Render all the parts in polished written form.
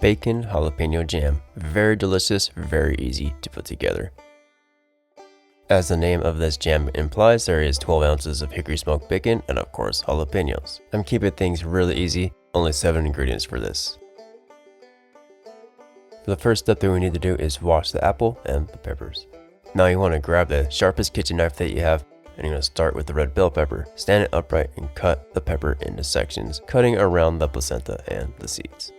Bacon jalapeno jam. Very delicious, very easy to put together. As the name of this jam implies, there is 12 ounces of hickory smoked bacon and of course jalapenos. I'm keeping things really easy, only 7 ingredients for this. The first step that we need to do is wash the apple and the peppers. Now you want to grab the sharpest kitchen knife that you have, and you're going to start with the red bell pepper. Stand it upright and cut the pepper into sections, cutting around the placenta and the seeds.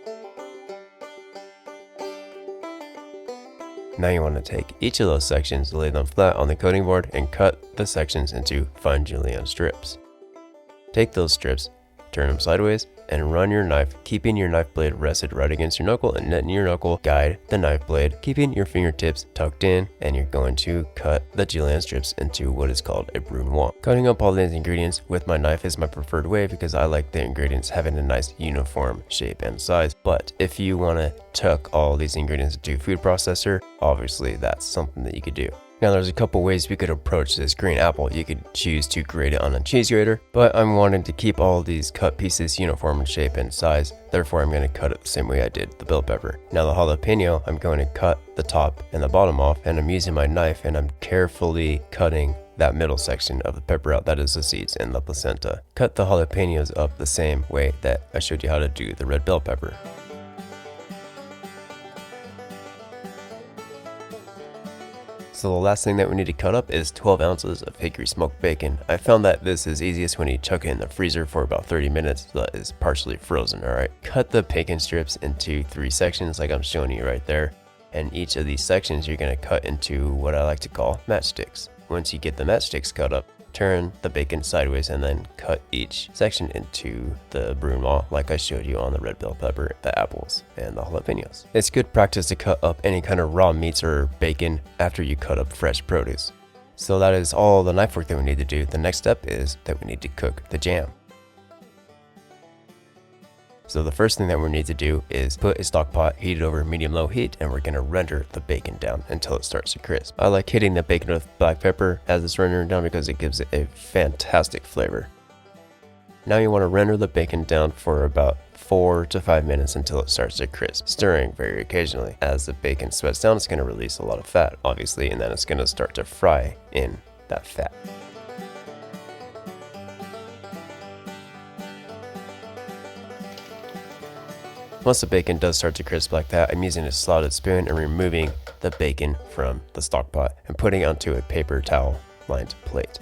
Now you want to take each of those sections, lay them flat on the cutting board, and cut the sections into fine julienne strips. Take those strips, turn them sideways, and run your knife, keeping your knife blade rested right against your knuckle, and letting your knuckle guide the knife blade, keeping your fingertips tucked in, and you're going to cut the julienne strips into what is called a brunoise. Cutting up all these ingredients with my knife is my preferred way because I like the ingredients having a nice uniform shape and size. But if you want to tuck all these ingredients into a food processor, obviously that's something that you could do. Now there's a couple ways we could approach this green apple. You could choose to grate it on a cheese grater, but I'm wanting to keep all these cut pieces uniform in shape and size, therefore I'm going to cut it the same way I did the bell pepper. Now the jalapeno, I'm going to cut the top and the bottom off, and I'm using my knife and I'm carefully cutting that middle section of the pepper out, that is the seeds and the placenta. Cut the jalapenos up the same way that I showed you how to do the red bell pepper. So the last thing that we need to cut up is 12 ounces of hickory smoked bacon. I found that this is easiest when you chuck it in the freezer for about 30 minutes so that it's partially frozen, alright? Cut the bacon strips into 3 sections like I'm showing you right there. And each of these sections you're going to cut into what I like to call matchsticks. Once you get the matchsticks cut up, turn the bacon sideways and then cut each section into the brunoise like I showed you on the red bell pepper, the apples, and the jalapenos. It's good practice to cut up any kind of raw meats or bacon after you cut up fresh produce. So that is all the knife work that we need to do. The next step is that we need to cook the jam. So the first thing that we need to do is put a stock pot, heat it over medium-low heat, and we're going to render the bacon down until it starts to crisp. I like hitting the bacon with black pepper as it's rendering down because it gives it a fantastic flavor. Now you want to render the bacon down for about 4 to 5 minutes until it starts to crisp, stirring very occasionally. As the bacon sweats down, it's going to release a lot of fat, obviously, and then it's going to start to fry in that fat. Once the bacon does start to crisp like that, I'm using a slotted spoon and removing the bacon from the stock pot and putting it onto a paper towel lined plate.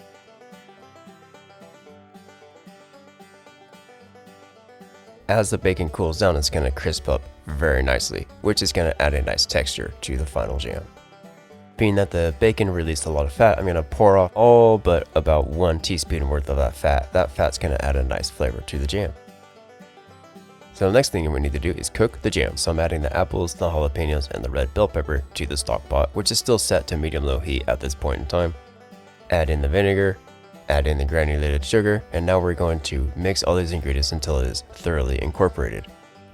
As the bacon cools down, it's going to crisp up very nicely, which is going to add a nice texture to the final jam. Being that the bacon released a lot of fat, I'm going to pour off all but about 1 teaspoon worth of that fat. That fat's going to add a nice flavor to the jam. So the next thing we need to do is cook the jam. So I'm adding the apples, the jalapenos, and the red bell pepper to the stock pot, which is still set to medium-low heat at this point in time. Add in the vinegar, add in the granulated sugar, and now we're going to mix all these ingredients until it is thoroughly incorporated.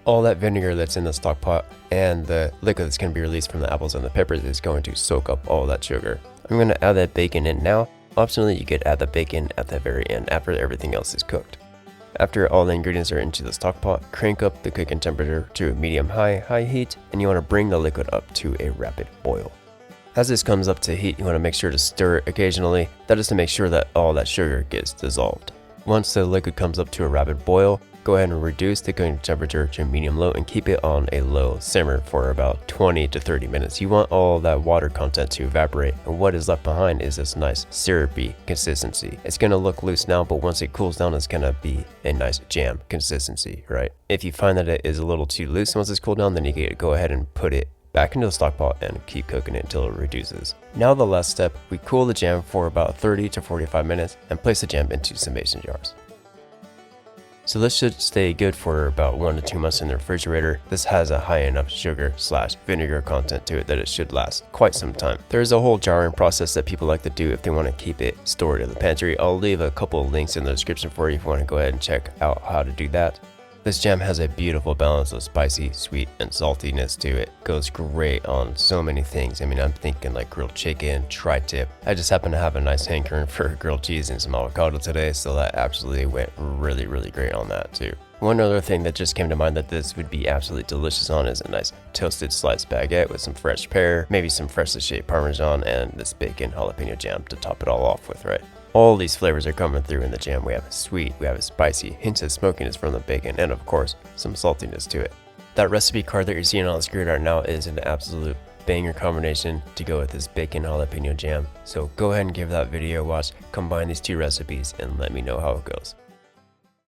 All that vinegar that's in the stock pot and the liquid that's going to be released from the apples and the peppers is going to soak up all that sugar. I'm going to add that bacon in now. Optionally, you could add the bacon at the very end after everything else is cooked. After all the ingredients are into the stock pot, crank up the cooking temperature to medium-high heat, and you want to bring the liquid up to a rapid boil. As this comes up to heat, you want to make sure to stir it occasionally. That is to make sure that all that sugar gets dissolved. Once the liquid comes up to a rapid boil, go ahead and reduce the cooking temperature to medium-low and keep it on a low simmer for about 20 to 30 minutes. You want all that water content to evaporate, and what is left behind is this nice syrupy consistency. It's going to look loose now, but once it cools down, it's going to be a nice jam consistency, right? If you find that it is a little too loose once it's cooled down, then you can go ahead and put it back into the stock pot and keep cooking it until it reduces. Now the last step, we cool the jam for about 30 to 45 minutes and place the jam into some mason jars. So this should stay good for about 1 to 2 months in the refrigerator. This has a high enough sugar/vinegar content to it that it should last quite some time. There's a whole jarring process that people like to do if they want to keep it stored in the pantry. I'll leave a couple of links in the description for you if you want to go ahead and check out how to do that. This jam has a beautiful balance of spicy, sweet, and saltiness to it. Goes great on so many things. I mean, I'm thinking like grilled chicken, tri-tip. I just happen to have a nice hankering for grilled cheese and some avocado today, so that absolutely went really great on that too. One other thing that just came to mind that this would be absolutely delicious on is a nice toasted sliced baguette with some fresh pear, maybe some freshly shaved Parmesan, and this bacon jalapeno jam to top it all off with, right? All these flavors are coming through in the jam. We have a sweet, we have a spicy, hints of smokiness from the bacon, and of course, some saltiness to it. That recipe card that you're seeing on the screen right now is an absolute banger combination to go with this bacon jalapeno jam. So go ahead and give that video a watch, combine these two recipes, and let me know how it goes.